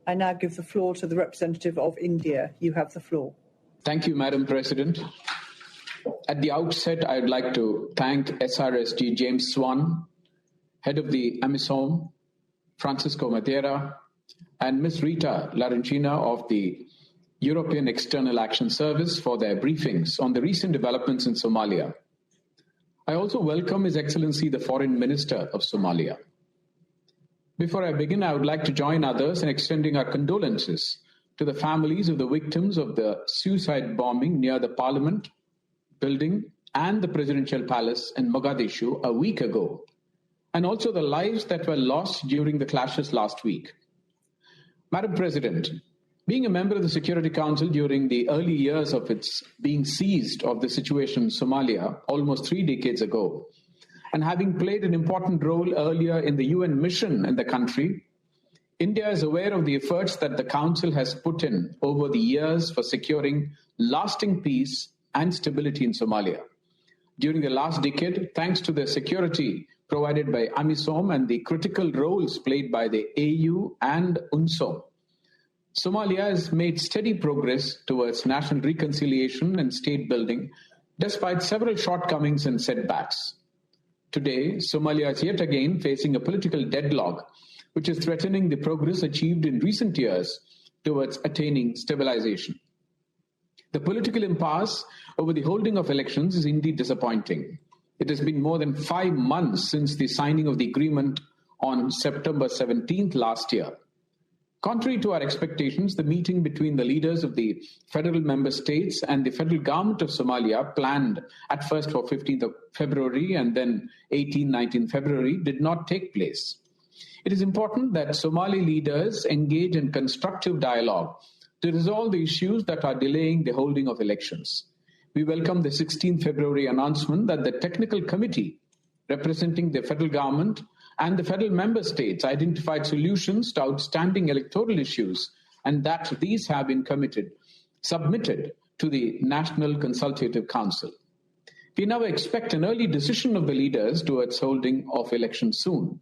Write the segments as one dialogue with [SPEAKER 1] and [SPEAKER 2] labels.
[SPEAKER 1] I now give the floor to the representative of India. You have the floor.
[SPEAKER 2] Thank you, Madam President. At the outset, I would like to thank SRSG James Swan, head of the AMISOM, Francisco Madeira, and Ms. Rita Larangina of the European External Action Service for their briefings on the recent developments in Somalia. I also welcome His Excellency the Foreign Minister of Somalia. Before I begin, I would like to join others in extending our condolences to the families of the victims of the suicide bombing near the Parliament building and the Presidential Palace in Mogadishu a week ago, and also the lives that were lost during the clashes last week. Madam President, being a member of the Security Council during the early years of its being seized of the situation in Somalia almost 3 decades ago, and having played an important role earlier in the UN mission in the country, India is aware of the efforts that the Council has put in over the years for securing lasting peace and stability in Somalia. During the last decade, thanks to the security provided by AMISOM and the critical roles played by the AU and UNSOM, Somalia has made steady progress towards national reconciliation and state building, despite several shortcomings and setbacks. Today, Somalia is yet again facing a political deadlock, which is threatening the progress achieved in recent years towards attaining stabilization. The political impasse over the holding of elections is indeed disappointing. It has been more than 5 months since the signing of the agreement on September 17th last year. Contrary to our expectations, the meeting between the leaders of the federal member states and the federal government of Somalia, planned at first for 15th of February and then 19 February, did not take place. It is important that Somali leaders engage in constructive dialogue to resolve the issues that are delaying the holding of elections. We welcome the 16th February announcement that the technical committee representing the federal government and the federal member states identified solutions to outstanding electoral issues, and that these have been submitted to the National Consultative Council. We now expect an early decision of the leaders towards holding of elections soon.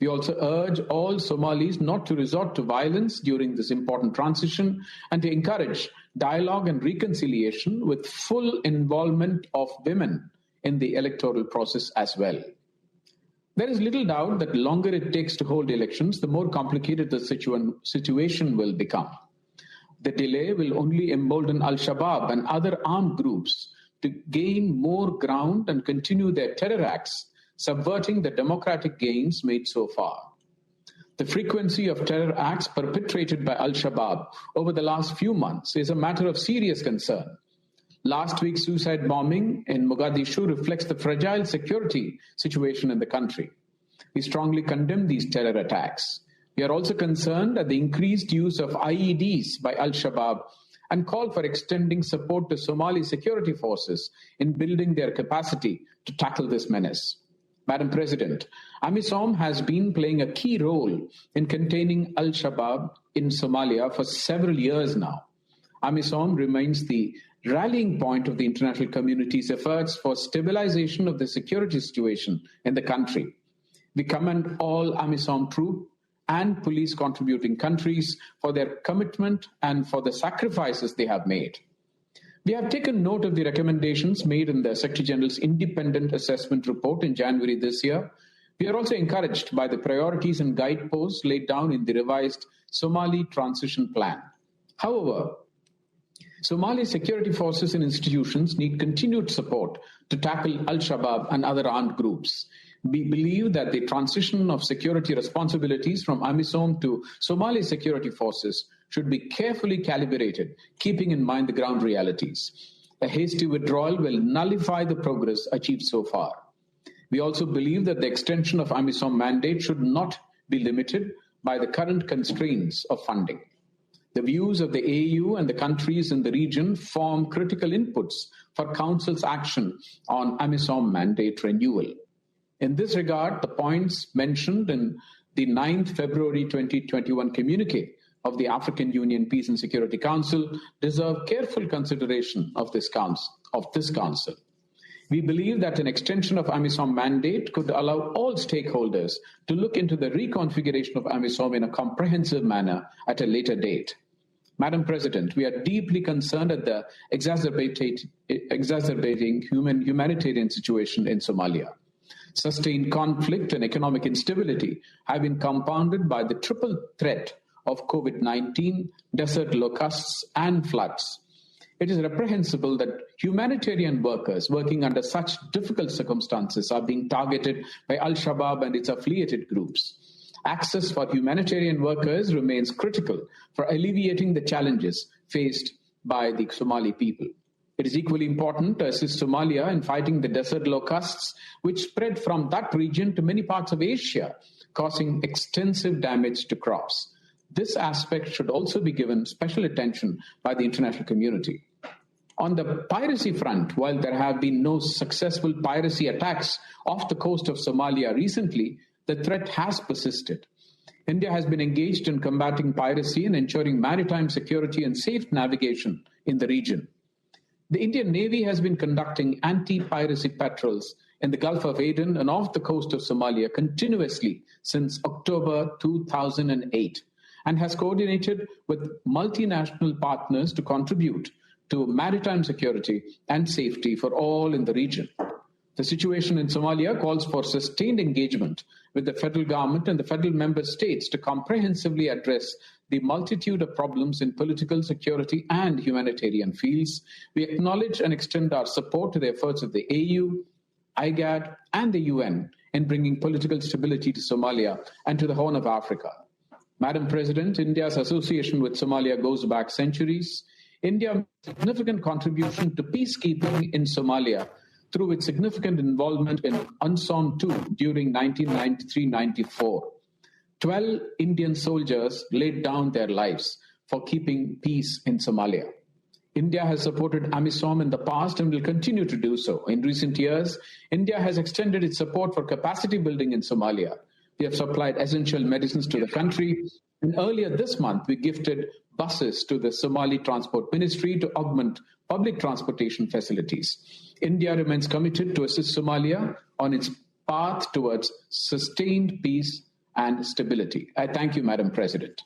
[SPEAKER 2] We also urge all Somalis not to resort to violence during this important transition and to encourage dialogue and reconciliation with full involvement of women in the electoral process as well. There is little doubt that the longer it takes to hold elections, the more complicated the situation will become. The delay will only embolden Al-Shabaab and other armed groups to gain more ground and continue their terror acts, subverting the democratic gains made so far. The frequency of terror acts perpetrated by Al-Shabaab over the last few months is a matter of serious concern. Last week's suicide bombing in Mogadishu reflects the fragile security situation in the country. We strongly condemn these terror attacks. We are also concerned at the increased use of IEDs by Al-Shabaab and call for extending support to Somali security forces in building their capacity to tackle this menace. Madam President, AMISOM has been playing a key role in containing Al-Shabaab in Somalia for several years now. AMISOM remains the rallying point of the international community's efforts for stabilization of the security situation in the country. We commend all AMISOM troop and police contributing countries for their commitment and for the sacrifices they have made. We have taken note of the recommendations made in the Secretary General's independent assessment report in January this year. We are also encouraged by the priorities and guideposts laid down in the revised Somali Transition Plan. However, Somali security forces and institutions need continued support to tackle Al-Shabaab and other armed groups. We believe that the transition of security responsibilities from AMISOM to Somali security forces should be carefully calibrated, keeping in mind the ground realities. A hasty withdrawal will nullify the progress achieved so far. We also believe that the extension of AMISOM mandate should not be limited by the current constraints of funding. The views of the AU and the countries in the region form critical inputs for Council's action on AMISOM mandate renewal. In this regard, the points mentioned in the 9th February 2021 communique of the African Union Peace and Security Council deserve careful consideration of this council. We believe that an extension of AMISOM mandate could allow all stakeholders to look into the reconfiguration of AMISOM in a comprehensive manner at a later date. Madam President, we are deeply concerned at the exacerbating humanitarian situation in Somalia. Sustained conflict and economic instability have been compounded by the triple threat of COVID-19, desert locusts, and floods. It is reprehensible that humanitarian workers working under such difficult circumstances are being targeted by Al-Shabaab and its affiliated groups. Access for humanitarian workers remains critical for alleviating the challenges faced by the Somali people. It is equally important to assist Somalia in fighting the desert locusts, which spread from that region to many parts of Asia, causing extensive damage to crops. This aspect should also be given special attention by the international community. On the piracy front, while there have been no successful piracy attacks off the coast of Somalia recently, the threat has persisted. India has been engaged in combating piracy and ensuring maritime security and safe navigation in the region. The Indian Navy has been conducting anti-piracy patrols in the Gulf of Aden and off the coast of Somalia continuously since October 2008 and has coordinated with multinational partners to contribute to maritime security and safety for all in the region. The situation in Somalia calls for sustained engagement with the federal government and the federal member states to comprehensively address the multitude of problems in political, security, and humanitarian fields. We acknowledge and extend our support to the efforts of the AU, IGAD, and the UN in bringing political stability to Somalia and to the Horn of Africa. Madam President, India's association with Somalia goes back centuries. India made a significant contribution to peacekeeping in Somalia through its significant involvement in UNSON II during 1993-94. 12 Indian soldiers laid down their lives for keeping peace in Somalia. India has supported AMISOM in the past and will continue to do so. In recent years, India has extended its support for capacity building in Somalia. We have supplied essential medicines to the country, and earlier this month, we gifted buses to the Somali Transport Ministry to augment public transportation facilities. India remains committed to assist Somalia on its path towards sustained peace and stability. I thank you, Madam President.